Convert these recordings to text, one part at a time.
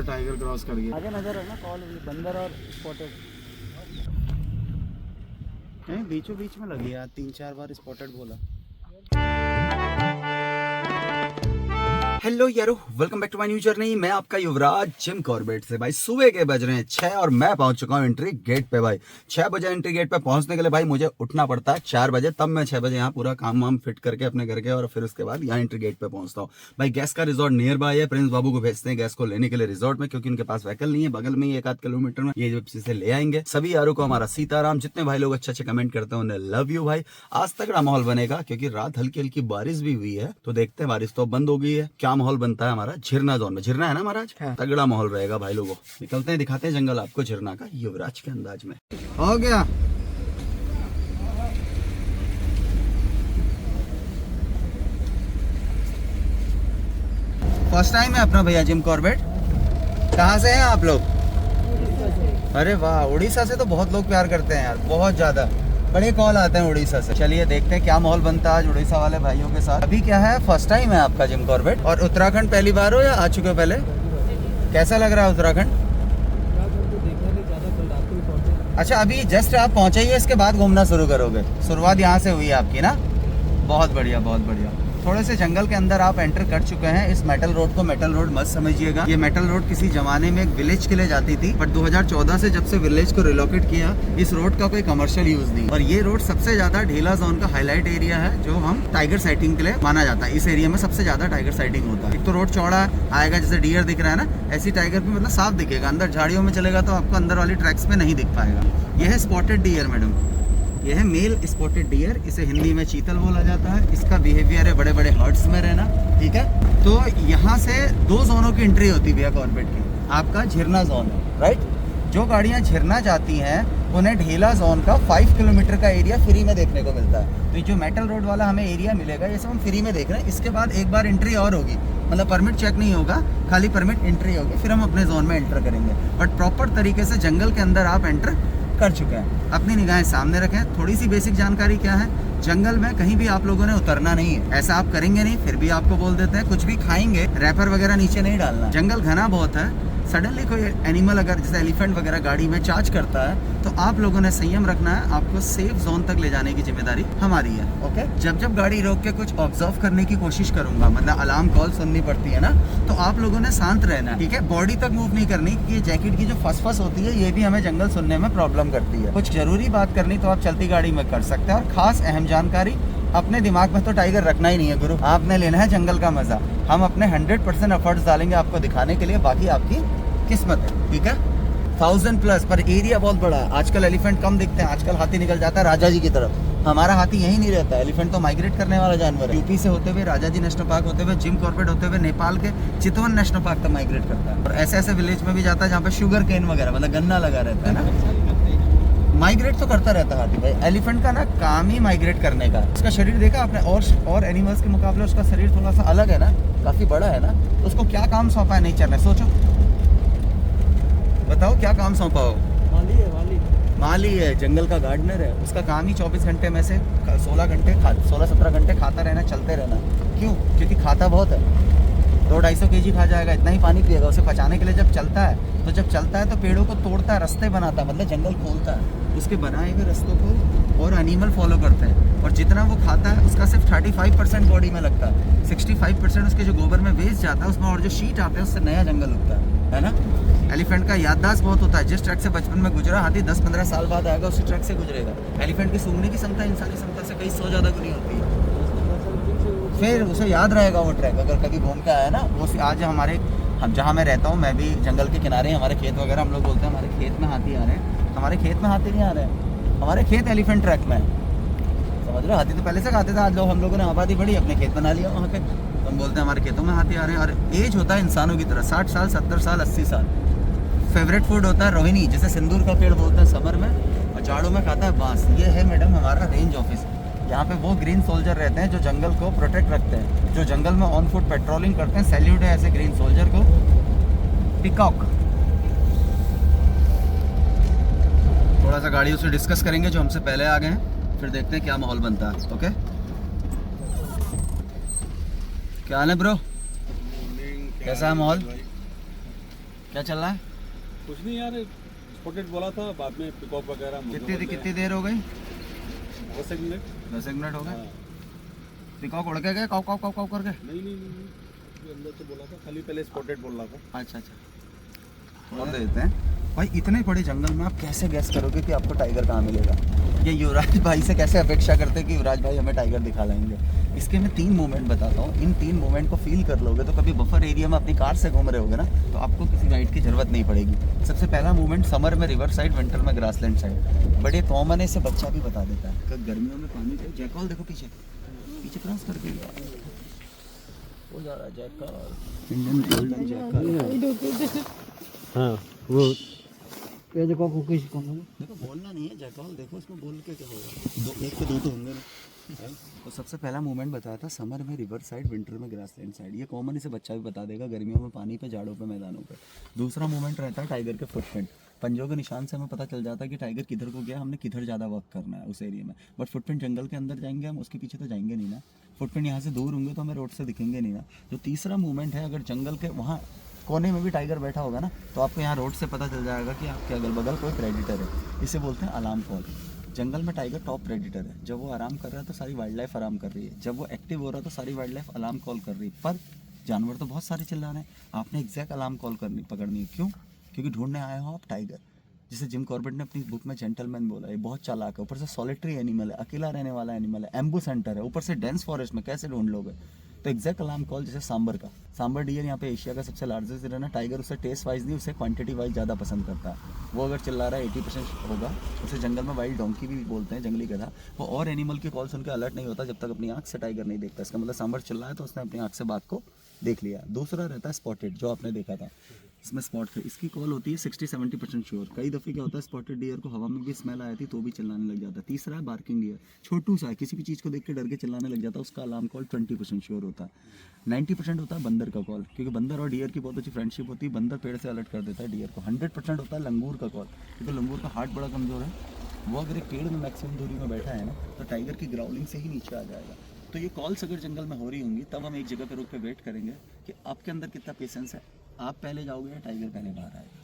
Tiger cross कर गया। आगे नजर है ना कॉल बंदर और स्पॉटेड बीचों बीच में लगी यार, 3-4 बार स्पॉटेड बोला। हेलो यारो, welcome back to my new journey. मैं आपका युवराज जिम कॉर्बेट से। भाई सुबह के बज रहे हैं 6 और मैं पहुंच चुका हूं एंट्री गेट पे। भाई 6 बजे एंट्री गेट पे पहुंचने के लिए भाई मुझे उठना पड़ता है 4 बजे, तब मैं 6 बजे यहाँ पूरा काम वाम फिट करके अपने घर के और फिर उसके बाद यहाँ एंट्री गेट पे पहुंचता हूँ। भाई गैस का रिजॉर्ट नियर बाय है, प्रिंस बाबू को भेजते हैं गैस को लेने के लिए रिजॉर्ट में, क्योंकि उनके पास व्हीकल नहीं है। बगल में ही 1-8 किलोमीटर में ये से ले आएंगे। सभी यारों को हमारा सीताराम। जितने भाई लोग अच्छे अच्छे कमेंट करते हैं उन्हें लव यू। भाई आज तगड़ा माहौल बनेगा क्योंकि रात हल्की हल्की बारिश भी हुई है, तो देखते हैं। बारिश तो बंद हो गई है, क्या माहौल बनता है हमारा झिरना जोन में। झिरना है ना महाराज, तगड़ा माहौल रहेगा भाई लोगों। निकलते हैं, दिखाते हैं जंगल आपको झिरना का युवराज के अंदाज में। हो गया फर्स्ट टाइम है अपना भैया जिम कॉर्बेट। कहाँ से हैं आप लोग? अरे वाह, उड़ीसा से तो बहुत लोग प्यार करते हैं यार, बहुत ज्यादा बड़े कॉल आते हैं उड़ीसा से। चलिए देखते हैं क्या माहौल बनता है आज उड़ीसा वाले भाइयों के साथ। अभी क्या है, फर्स्ट टाइम है आपका जिम कॉर्बेट। और उत्तराखंड पहली बार हो या आ चुके हो पहले? कैसा लग रहा है उत्तराखंड? अच्छा, अभी जस्ट आप पहुंचे ही हो, इसके बाद घूमना शुरू करोगे? शुरुआत यहाँ से हुई है आपकी ना? बहुत बढ़िया बहुत बढ़िया। थोड़े से जंगल के अंदर आप एंटर कर चुके हैं। इस मेटल रोड को मेटल रोड मत समझिएगा। ये मेटल रोड किसी जमाने में एक विलेज के लिए जाती थी, बट 2014 से जब से विलेज को रिलोकेट किया, इस रोड का कोई कमर्शियल यूज नहीं। और ये रोड सबसे ज्यादा ढीला जोन का हाईलाइट एरिया है, जो हम टाइगर साइटिंग के लिए माना जाता है। इस एरिया में सबसे ज्यादा टाइगर साइटिंग होता है। एक तो रोड चौड़ा आएगा, जैसे डियर दिख रहा है ना, ऐसी टाइगर भी मतलब साफ दिखेगा। अंदर झाड़ियों में चलेगा तो आपको अंदर वाली ट्रैक्स पे नहीं दिख पाएगा। यह है स्पॉटेड डियर मैडम, यह है मेल स्पॉटेड डियर। इसे हिंदी में चीतल बोला जाता है। इसका बिहेवियर है बड़े बड़े हर्ट्स में रहना, ठीक है। तो यहाँ से 2 जोनों की एंट्री होती है भैया कॉर्बेट की। आपका झिरना जोन है, राइट। जो गाड़ियाँ झिरना जाती हैं उन्हें ढेला जोन का 5 किलोमीटर का एरिया फ्री में देखने को मिलता है। तो जो मेटल रोड वाला हमें एरिया मिलेगा, ये सब हम फ्री में देख रहे हैं। इसके बाद एक बार एंट्री और होगी, मतलब परमिट चेक नहीं होगा, खाली परमिट एंट्री होगी, फिर हम अपने जोन में एंटर करेंगे। बट प्रॉपर तरीके से जंगल के अंदर आप एंटर कर चुके हैं। अपनी निगाहें सामने रखें। थोड़ी सी बेसिक जानकारी क्या है, जंगल में कहीं भी आप लोगों ने उतरना नहीं है। ऐसा आप करेंगे नहीं, फिर भी आपको बोल देते हैं कुछ भी खाएंगे रैपर वगैरह नीचे नहीं डालना। जंगल घना बहुत है। सडनली कोई एनिमल अगर जैसे एलिफेंट वगैरह गाड़ी में चार्ज करता है तो आप लोगों ने संयम रखना है। आपको सेफ जोन तक ले जाने की जिम्मेदारी हमारी है, ओके। जब गाड़ी रोक के कुछ ऑब्जर्व करने की कोशिश करूंगा, मतलब अलार्म कॉल सुननी पड़ती है ना, तो आप लोगों ने शांत रहना है, ठीक है। बॉडी तक मूव नहीं करनी, क्योंकि जैकेट की जो फसफस होती है ये भी हमें जंगल सुनने में प्रॉब्लम करती है। कुछ जरूरी बात करनी तो आप चलती गाड़ी में कर सकते हैं। और खास अहम जानकारी, अपने दिमाग में तो टाइगर रखना ही नहीं है गुरु, आपने लेना है जंगल का मजा। हम अपने 100% एफर्ट्स डालेंगे आपको दिखाने के लिए, बाकी आपकी किस्मत है, ठीक है। 1000+ पर एरिया बहुत बड़ा है। आजकल एलिफेंट कम दिखते हैं, आजकल हाथी निकल जाता है राजा जी की तरफ। हमारा हाथी यहीं नहीं रहता है। एलिफेंट तो माइग्रेट करने वाला जानवर है। यूपी से होते हुए राजा जी नेशनल पार्क होते हुए जिम कॉर्बेट होते हुए नेपाल के चितवन नेशनल पार्क तक माइग्रेट करता है। और ऐसे ऐसे विलेज में भी जाता है जहाँ पे शुगर केन वगैरह, मतलब गन्ना लगा रहता है ना। माइग्रेट तो करता रहता है हाथी भाई। एलिफेंट का ना काम ही माइग्रेट करने का। उसका शरीर देखा आपने, और एनिमल्स के मुकाबले उसका शरीर थोड़ा सा अलग है ना, काफी बड़ा है ना। तो उसको क्या काम सौंपा है नहीं चलना। सोचो, बताओ क्या काम सौंपा हो? माली है, जंगल का गार्डनर है। उसका काम ही 24 घंटे में से 16-17 घंटे खाता रहना, चलते रहना। क्यों? क्योंकि खाता बहुत है। 200-250 kg खा जाएगा, इतना ही पानी पिएगा। उसे पचाने के लिए जब चलता है तो पेड़ों को तोड़ता है, रास्ते बनाता है, मतलब जंगल खोलता है। उसके बनाए हुए रास्तों को और एनिमल फॉलो करते हैं। और जितना वो खाता है उसका सिर्फ 35% बॉडी में लगता है। 65% उसके जो गोबर में वेस्ट जाता है उसमें, और जो शीट आते हैं उससे नया जंगल उगता है ना। एलिफेंट का याददाश्त बहुत होता है। जिस ट्रैक से बचपन में गुजरा हाथी 10-15 साल बाद आएगा उसी ट्रैक से गुजरेगा। एलिफेंट की सूंघने की क्षमता इंसानी क्षमता से कई 100 ज़्यादा गुनी होती है। फिर उसे याद रहेगा वो ट्रैक, अगर कभी घूम के आया ना। वो आज हम जहाँ मैं रहता हूँ, मैं भी जंगल के किनारे, हमारे खेत वगैरह, हम लोग बोलते हैं हमारे खेत में हाथी आ रहे हैं। हमारे खेत में हाथी नहीं आ रहे हैं, हमारे खेत एलिफेंट ट्रैक में, समझ रहे हो। हाथी तो पहले से खाते थे, आज हम लोगों ने आबादी बढ़ी, अपने खेत बना लिया वहाँ पे। हम बोलते हैं हमारे खेतों में हाथी आ रहे हैं। और एज होता है इंसानों की तरह, 60 साल, 70 साल, 80 साल। फेवरेट फूड होता है रोहिणी, जैसे सिंदूर का पेड़ बोलते हैं समर में, और जाड़ों में खाता है बांस। ये है मैडम हमारा रेंज ऑफिस। यहाँ पे वो ग्रीन सोल्जर रहते हैं जो जंगल को प्रोटेक्ट रखते हैं, जो जंगल में ऑन फुट पेट्रोलिंग करते हैं। सैल्यूट है ऐसे ग्रीन सोल्जर को। पिकॉक। थोड़ा सा गाड़ियों से डिस्कस करेंगे जो हमसे पहले आ गए हैं, फिर देखते हैं क्या माहौल बनता है, ओके। क्या हाल है ब्रो? कैसा है माहौल? क्या चल रहा है? कुछ नहीं यार, स्पॉटेड बोला था, बाद में पिकअप वगैरह। कितनी देर हो गई? 10 मिनट। 10 मिनट हो गए। हाँ। पिकॉक उड़ के गए काव काव काव काव करके? नहीं नहीं नहीं, ये अंदर से बोला था, खाली पहले स्पॉटेड बोल रहा था। अच्छा अच्छा, बोल देते हैं। भाई इतने बड़े जंगल में आप कैसे गैस करोगे कि आपको टाइगर कहाँ मिलेगा? ये युवराज भाई से कैसे अपेक्षा करते हैं कि युवराज भाई हमें टाइगर दिखा लाएंगे? इसके मैं 3 मोमेंट बताता हूँ। इन 3 मोमेंट को फील कर लोगे तो कभी बफर एरिया में अपनी कार से घूम रहे होगे ना, तो आपको किसी गाइड की जरूरत नहीं पड़ेगी। सबसे पहला मोमेंट समर में रिवर साइड, विंटर में ग्रासलैंड साइड। बड़े कॉमन है, इसे बच्चा भी बता देता है कि गर्मियों में पानी से जैकॉल देखो पीछे पीछे क्रॉस करके हो जा रहा है जैकॉल, इंडियन गोल्डन जैकॉल। हाँ वो ये देखो कुछ देखो बोलना नहीं है जैकॉल, देखो इसमें बोल के क्या होगा, एक के दो तो होंगे ना। तो सबसे पहला मूवमेंट बताया था समर में रिवर साइड, विंटर में ग्रासलैंड साइड। ये कॉमन, इसे बच्चा भी बता देगा, गर्मियों में पानी पे, जाड़ों पे, मैदानों पे। दूसरा मूवमेंट रहता है टाइगर के फुटप्रिंट। पंजों के निशान से हमें पता चल जाता है कि टाइगर किधर को गया, हमने किधर ज़्यादा वर्क करना है उस एरिया में। बट फुटप्रिंट जंगल के अंदर जाएंगे हम, उसके पीछे तो जाएंगे नहीं ना। फुटप्रिंट यहाँ से दूर होंगे तो हमें रोड से दिखेंगे नहीं ना। जो तीसरा मूवमेंट है, अगर जंगल के वहाँ कोने में भी टाइगर बैठा होगा ना, तो आपको यहाँ रोड से पता चल जाएगा कि आपके अगल बगल कोई प्रेडिटर है। इसे बोलते हैं अलार्म कॉल। जंगल में टाइगर टॉप प्रेडिटर है। जब वो आराम कर रहा है तो सारी वाइल्ड लाइफ आराम कर रही है, जब वो एक्टिव हो रहा है तो सारी वाइल्ड लाइफ अलार्म कॉल कर रही है। पर जानवर तो बहुत सारे चिल्ला रहे हैं, आपने एग्जैक्ट अलार्म कॉल पकड़नी है। क्यों? क्योंकि ढूंढने आए हो आप टाइगर, जिसे जिम कॉर्बेट ने अपनी बुक में जेंटलमैन बोला। ये बहुत चालाक है, ऊपर से सॉलिटरी एनिमल है, अकेला रहने वाला एनिमल है, एम्बू सेंटर है, ऊपर से डेंस फॉरेस्ट में कैसे ढूंढ लोगे? तो एग्जैक्ट अलार्म कॉल जैसे सांबर का, सांबर डियर यहाँ पे एशिया का सबसे लार्जेस्ट डियर है ना। टाइगर उसे टेस्ट वाइज नहीं, उसे क्वांटिटी वाइज ज़्यादा पसंद करता है। वो अगर चिल्ला रहा है 80% होगा। उसे जंगल में वाइल्ड डोंकी भी बोलते हैं, जंगली गधा। वो और एनिमल की कॉल सुन के अलर्ट नहीं होता जब तक अपनी आँख से टाइगर नहीं देखता। इसका मतलब सांबर चिल्ला है तो उसने अपनी आँख से बात को देख लिया। दूसरा रहता है स्पॉटेड, जो आपने देखा था, इसमें स्पॉट है, इसकी कॉल होती है 60-70% श्योर। कई दफ़े क्या होता है, स्पॉटेड डियर को हवा में भी स्मेल आई थी तो भी चिल्लाने लग जाता है। तीसरा है बार्किंग डियर, छोटू सा है, किसी भी चीज़ को देख के डर के चिल्लाने लग जाता है, उसका अलार्म कॉल 20% श्योर होता है। 90% होता है बंदर का कॉल, क्योंकि बंदर और डियर की बहुत अच्छी फ्रेंडशिप होती है, बंदर पेड़ से अलर्ट कर देता है डियर को। 100% होता है लंगूर का कॉल, क्योंकि लंगूर का हार्ट बड़ा कमज़ोर है। वो अगर एक पेड़ में मैक्सिमम दूरी में बैठा है ना, तो टाइगर की ग्राउलिंग से ही नीचे आ जाएगा। तो ये कॉल्स अगर जंगल में हो रही होंगी, तब हम एक जगह पे रुक के वेट करेंगे कि आपके अंदर कितना पेशेंस है, आप पहले जाओगे या टाइगर पहले बाहर आएगा।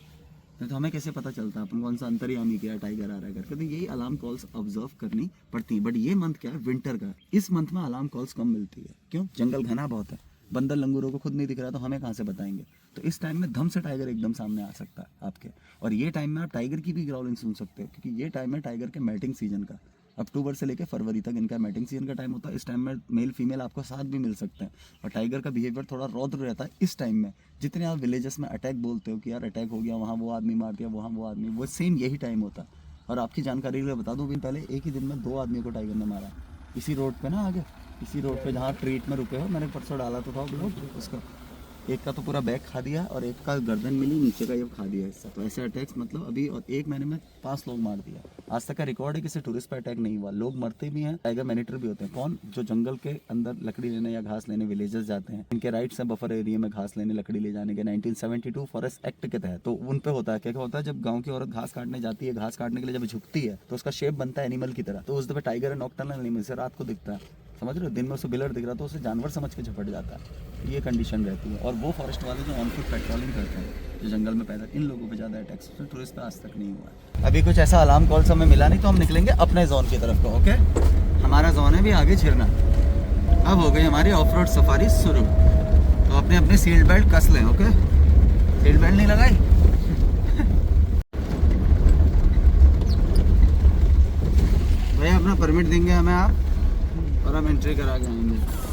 नहीं तो हमें कैसे पता चलता है अपन कौन सा अंतर्यामी किया, टाइगर आ रहा है करके? तो यही अलार्म कॉल्स ऑब्जर्व करनी पड़ती है। बट ये मंथ क्या है, विंटर का, इस मंथ में अलार्म कॉल्स कम मिलती है। क्यों? जंगल घना बहुत है, बंदर लंगूरों को खुद नहीं दिख रहा तो हमें कहाँ से बताएंगे? तो इस टाइम में धम से टाइगर एकदम सामने आ सकता है आपके। और ये टाइम में आप टाइगर की भी ग्राउलिंग सुन सकते हो, क्योंकि ये टाइम है टाइगर के मैटिंग सीजन का। अक्टूबर से लेकर फरवरी तक इनका मैटिंग सीजन का टाइम होता है। इस टाइम में मेल फीमेल आपको साथ भी मिल सकते हैं। और टाइगर का बिहेवियर थोड़ा रौद्र रहता है इस टाइम में। जितने आप विलेजेस में अटैक बोलते हो कि यार अटैक हो गया, वहाँ वो आदमी मार दिया, वहाँ वो आदमी, वो सेम यही टाइम होता है। और आपकी जानकारी के लिए बता दूँ, पहले एक ही दिन में 2 आदमियों को टाइगर ने मारा, इसी रोड पे ना, आगे इसी रोड पे जहाँ ट्रीट में रुके हो। मैंने परसों डाला तो था ब्लॉग उसका। एक का तो पूरा बैग खा दिया और एक का गर्दन मिली, नीचे का ये खा दिया हिस्सा। तो ऐसे अटैक्स मतलब अभी और 1 महीने में 5 लोग मार दिया। आज तक का रिकॉर्ड है, किसी टूरिस्ट पे अटैक नहीं हुआ। लोग मरते भी हैं, टाइगर मैनिटर भी होते हैं। कौन? जो जंगल के अंदर लकड़ी लेने या घास लेने विलेजेस जाते हैं, इनके राइट्स हैं बफर एरिया में घास लेने, लकड़ी ले जाने के 1972 फॉरेस्ट एक्ट के तहत। तो उन पे होता है क्या होता है, जब गाँव की औरत घास काटने जाती है, घास काटने के लिए जब झुकती है तो उसका शेप बनता है एनिमल की तरह। तो उस दफे टाइगर है नॉकटर्नल एनिमल से रात को दिखता है, समझ रहे हो? दिन में उसे बिलर दिख रहा तो उसे जानवर समझ के झपट जाता है। ये कंडीशन रहती है। और वो फॉरेस्ट वाले जो ऑन फुट पेट्रोलिंग करते हैं, जो जंगल में पैदा, इन लोगों पे ज़्यादा अटैक्स होते हैं। टूरिस्ट पे आज तक नहीं हुआ है। अभी कुछ ऐसा अलार्म कॉल्स हमें मिला नहीं, तो हम निकलेंगे अपने जोन की तरफ को। ओके, हमारा जोन है भी आगे झिरना। अब हो गई हमारी ऑफ रोड सफारी शुरू। तो अपने अपने सीट बेल्ट कस लें। ओके, सीट बेल्ट नहीं लगाई? भैया अपना परमिट देंगे हमें आप, और हम एंट्री करा के आएंगे।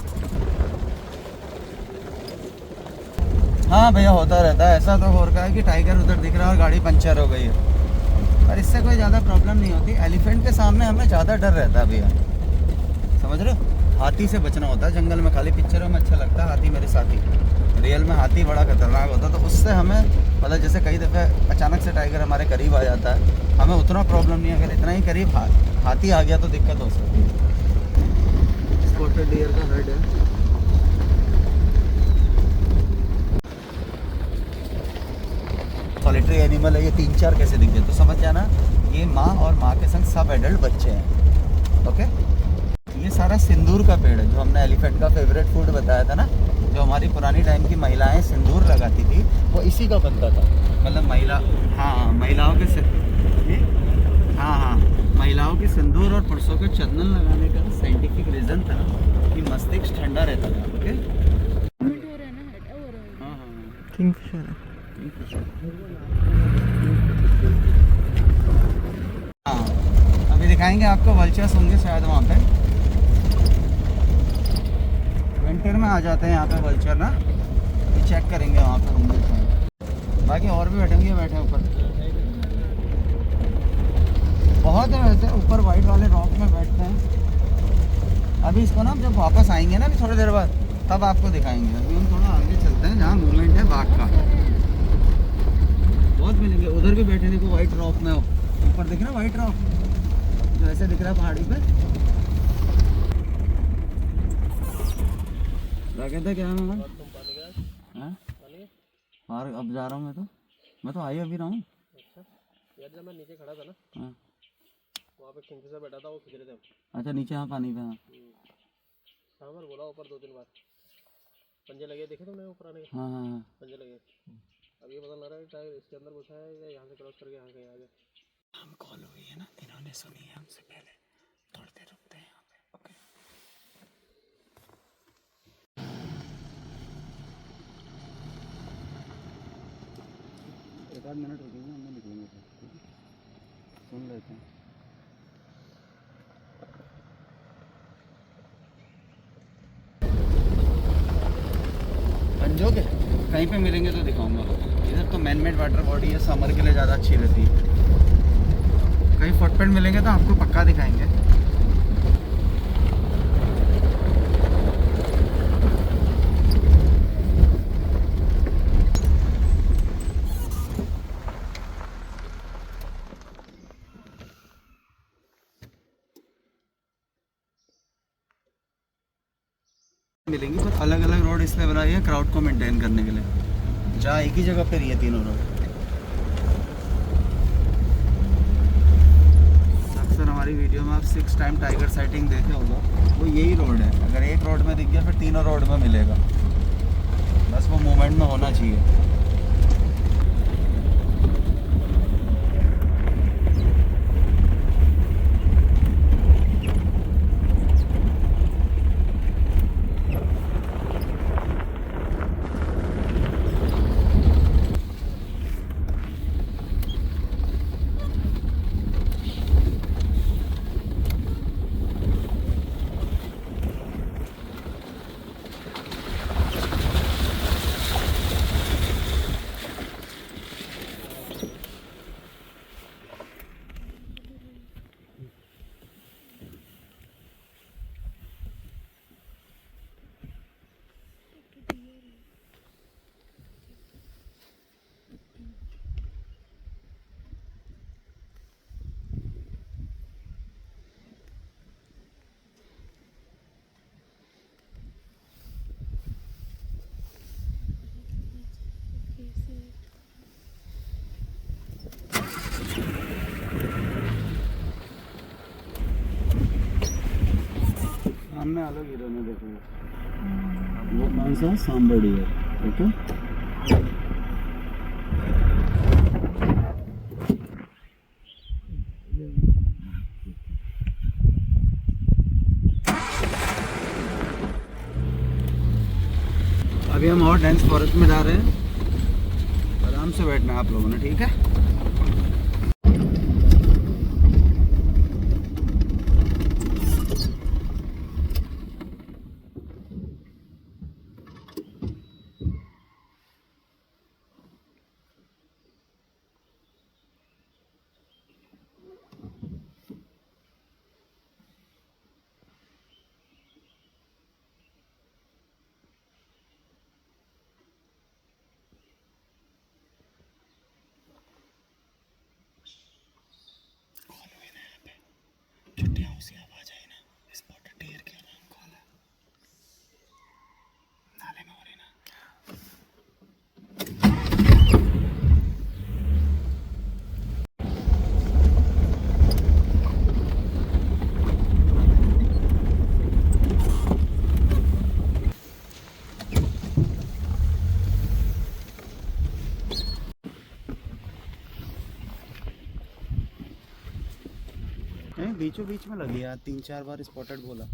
हाँ भैया, होता रहता है ऐसा। तो हो रखा है कि टाइगर उधर दिख रहा है और गाड़ी पंचर हो गई है, पर इससे कोई ज़्यादा प्रॉब्लम नहीं होती। एलिफेंट के सामने हमें ज़्यादा डर रहता है भैया, समझ रहे हो? हाथी से बचना होता है जंगल में। खाली पिक्चरों में अच्छा लगता है हाथी मेरे साथी, रियल में हाथी बड़ा खतरनाक होता है। तो उससे हमें मतलब जैसे कई दफ़े अचानक से टाइगर हमारे करीब आ जाता है, हमें उतना प्रॉब्लम नहीं है। अगर इतना ही करीब हाथी आ गया तो दिक्कत हो सकती है। स्पॉटेड डियर का हेड है। सॉलिटरी एनिमल है ये। 3-4 कैसे दिख गए तो समझ जाना ये माँ और माँ के संग सब एडल्ट बच्चे हैं। ओके, ये सारा सिंदूर का पेड़ है, जो हमने एलिफेंट का फेवरेट फूड बताया था ना, जो हमारी पुरानी टाइम की महिलाएं सिंदूर लगाती थी, वो इसी का बनता था। मतलब महिला, हाँ महिलाओं के हाँ हाँ, महिलाओं के सिंदूर और पुरुषों के चंदन लगाने का साइंटिफिक रीज़न था कि मस्तिष्क ठंडा रहता था। ओके, हाँ हाँ, किंगफिशर है। हाँ अभी दिखाएंगे आपको, वल्चर्स होंगे शायद वहाँ पे, विंटर में आ जाते हैं यहाँ पे वल्चर ना, ये चेक करेंगे वहाँ पे होंगे शायद। बाकी और भी बैठेंगे, बैठे ऊपर बहुत है वैसे, ऊपर वाइट वाले रॉक में बैठते हैं। अभी इसको ना जब वापस आएंगे ना, अभी थोड़ी देर बाद, तब आपको दिखाएंगे। अभी हम थोड़ा आगे चलते हैं जहाँ मूवमेंट है बाघ का। बहुत मिलेंगे, उधर भी बैठे देखो वाइट रॉक में, ऊपर दिख रहा है वाइट रॉक जो ऐसे दिख रहा है पहाड़ी पे, क्या कहते हैं, क्या है मैं और अब जा रहा हूँ, मैं तो आई अभी रहा हूँ। अच्छा यार, जब मैं नीचे खड़ा था ना, हाँ वहाँ पे किंगफिशर बैठा था, वो खींच रहे थे। अच्छा, नीचे हाँ पानी पे, हाँ सांबर बोला ऊपर 2-3 बार, पंजे लगे देखे तुमने ऊपर आने के, हाँ हाँ हाँ। पंजे लगे। अब ये पता लग रहा है टाइगर इसके अंदर घुसा है या यहाँ से क्रॉस करके यहाँ कहीं आ गया। हम कॉल हुई है ना, इन्होंने सुनी है हमसे पहले, थोड़ी देर रुकते हैं यहाँ पे। ओके, एक आध मिनट रुकेंगे, हम निकलेंगे फिर, ठीक है? सुन लेते हैं। पंजों के कहीं पे मिलेंगे तो दिखाऊंगा। इधर तो मैन मेड वाटर बॉडी है, समर के लिए ज़्यादा अच्छी रहती है। कहीं फुटप्रिंट मिलेंगे तो आपको पक्का दिखाएंगे। मिलेंगी पर अलग अलग रोड इसलिए बनाई है क्राउड को मेंटेन करने के लिए, जहाँ एक ही जगह पर ये तीनों रोड। अक्सर हमारी वीडियो में आप 6 टाइम टाइगर साइटिंग देखे होगा, वो यही रोड है। अगर एक रोड में दिख गया फिर तीनों रोड में मिलेगा, बस वो मूवमेंट में होना चाहिए। सामने अलग हीरो में देखो, वो कौन सा सांबर डियर। ओके, अभी हम और डेंस फॉरेस्ट में जा रहे हैं, आराम से बैठना है आप लोगों ने, ठीक है? नहीं बीचों बीच में लगी यार, 3-4 बार स्पॉटेड बोला।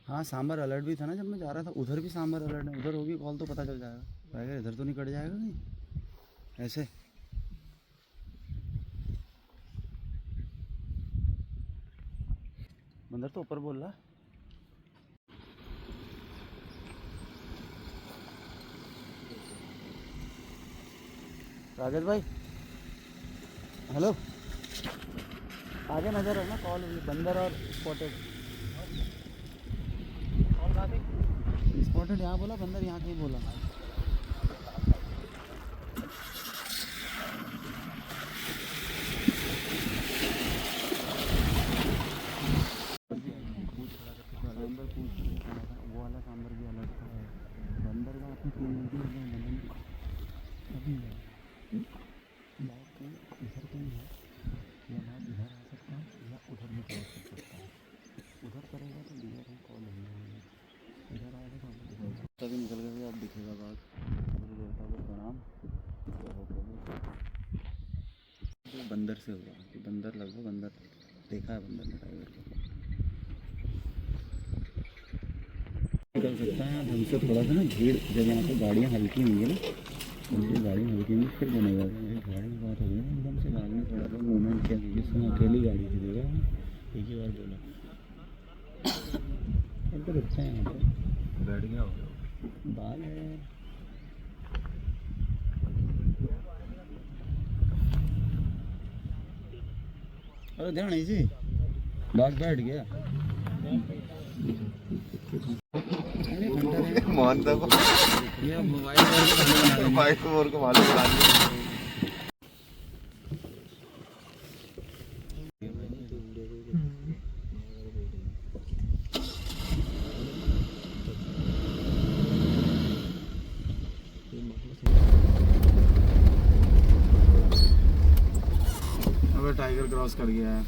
हाँ सांबर अलर्ट भी था ना जब मैं जा रहा था, उधर भी सांबर अलर्ट है, उधर होगी कॉल तो पता चल जाएगा। भाई इधर तो नहीं कट जाएगा नहीं ऐसे। बंदर तो ऊपर बोल रहा। राजेश भाई हेलो, आगे नजर है ना कॉल हुई, बंदर और स्पॉटेड। स्पॉटेड यहाँ बोला, बंदर यहाँ कहीं बोला। वो वाला सांबर भी अलग था, बंदर का अपनी टीम अभी है इधर कहीं है, या बात इधर आ सकता है या उधर भी क्रॉस कर सकता है। उधर करेगा तो इधर ही कॉल होगी, इधर आएगा तो तभी निकल गया। अब दिखेगा बात। मुझे देवता को प्रणाम। तो बंदर से हुआ कि बंदर लगभग बंदर देखा है, बंदर ने टाइगर को निकल सकता है ढंग से। थोड़ा सा ना भीड़, जब यहाँ पे गाड़ियाँ हल्की होंगी ना, गाड़ी हल्की में फिर बनेगा। गाड़ी की बात हो गई ना एकदम से भागने, थोड़ा सा मूवमेंट किया क्योंकि उसमें अकेली गाड़ी थी। देगा एक ही बार बोला इनको दिखते हैं यहाँ पे बैठ गया हो बाल है। अरे ध्यान नहीं जी, बाघ बैठ गया। मानता को ये मोबाइल को मालूम बना दिया। अबे टाइगर क्रॉस कर गया है।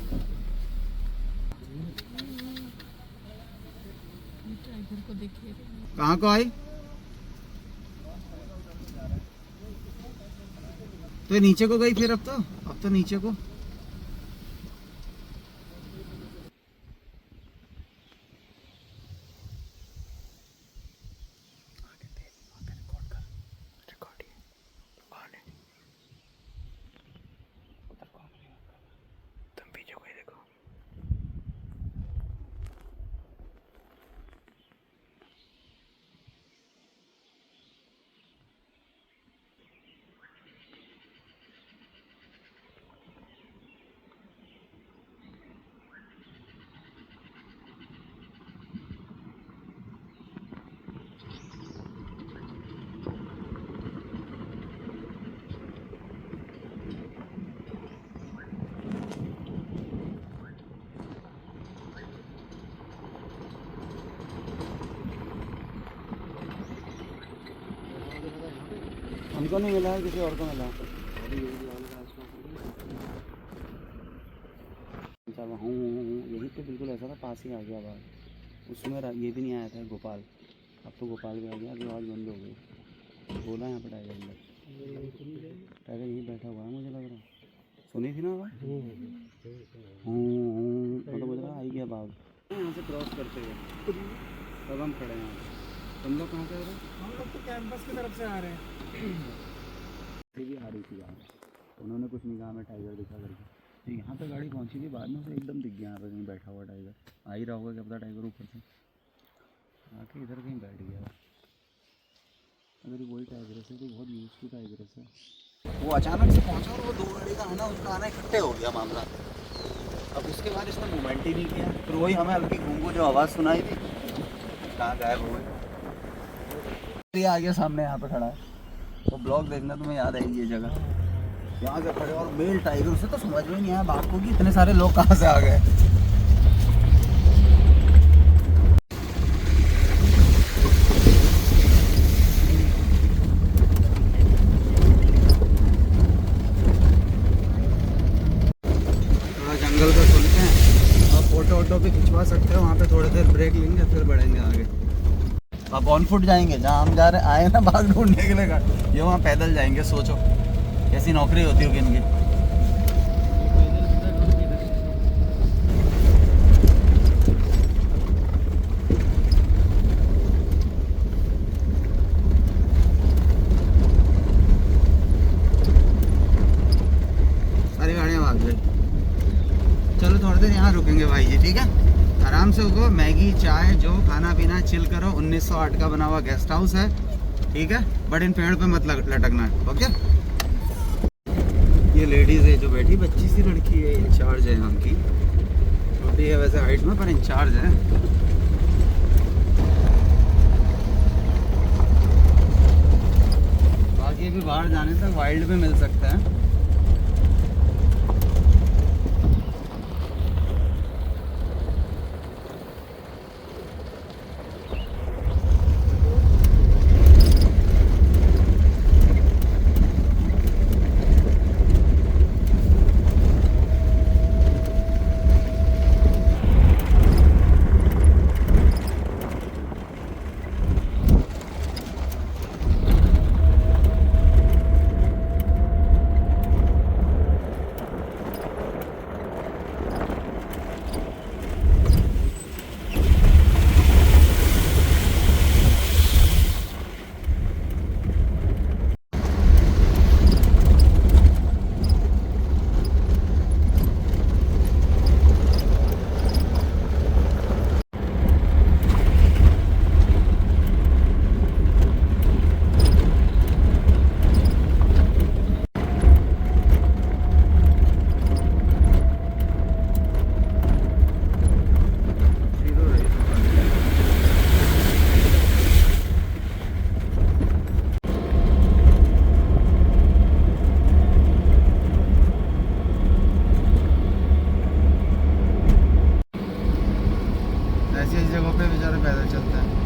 टाइगर को देखिए कहाँ को आई? तो नीचे को गई फिर। अब तो नीचे को। हमको नहीं मिला है, किसी और को मिला। हूँ यही तो बिल्कुल ऐसा था, पास ही आ गया बात। उसमें ये भी नहीं आया था गोपाल, अब तो गोपाल भी आ गया। अभी आवाज़ बंद हो गई। बोला यहाँ पर टाइगर टाइगर यहीं बैठा हुआ है, मुझे लग रहा है। सुनी थी ना आवाज़? मतलब मुझे लगा आई गया बाघ। यहाँ से क्रॉस करते हुए तब हम खड़े हैं। तुम लोग कहाँ से आ रहे हैं? हम लोग तो कैंपस की तरफ से आ रहे हैं। भी आ रही थी यहाँ, उन्होंने कुछ निगाह में टाइगर दिखा करके। तो यहाँ पे गाड़ी पहुँची थी, बाद में उसे एकदम दिख गया यहाँ पे कहीं बैठा हुआ टाइगर। आ ही रहा होगा, क्या पता टाइगर ऊपर से आके इधर कहीं बैठ गया। अगर वही टाइगर है तो बहुत यूज टू टाइगर है। वो अचानक से पहुँचा और वो 2 गाड़ी का है ना, उसका आना इकट्ठे हो गया मामला। अब उसके बाद इसने मूवमेंट ही नहीं किया। फिर वही हमें हल्की घूम जो आवाज़ सुनाई थी, कहाँ गायब हो गए। ये आ गया सामने, यहाँ पे खड़ा है। तो ब्लॉग देखना तुम्हें याद आएगी ये जगह। यहाँ से खड़े और मेल टाइगर से तो समझ में नहीं आया बात को कि इतने सारे लोग कहाँ से आ गए। थोड़ा जंगल का सुनते हैं और फोटो वोटो भी खिंचवा सकते हो। वहाँ पे थोड़ी देर ब्रेक लेंगे, फिर बढ़ेंगे आगे। अब ऑन फुट जाएंगे, जहाँ हम जा रहे आए ना बाघ ढूंढने के लिए, ये वहाँ पैदल जाएंगे। सोचो कैसी नौकरी होती होगी इनकी। रुकेंगे भाई जी, ठीक है। आराम से उगो, मैगी चाय जो खाना पीना चिल करो। 1908 का बना हुआ गेस्ट हाउस है, ठीक है। बट इन पेड़ पे मत लटकना, ओके। ये लेडीज है जो बैठी, बच्ची सी लड़की है, इंचार्ज है यहाँ की। छोटी है वैसे हाइट में, पर इंचार्ज है। बाकी भी बाहर जाने तक वाइल्ड भी मिल सकता है। ऐसी ऐसी जगहों पे बेचारा पैदल चलता है।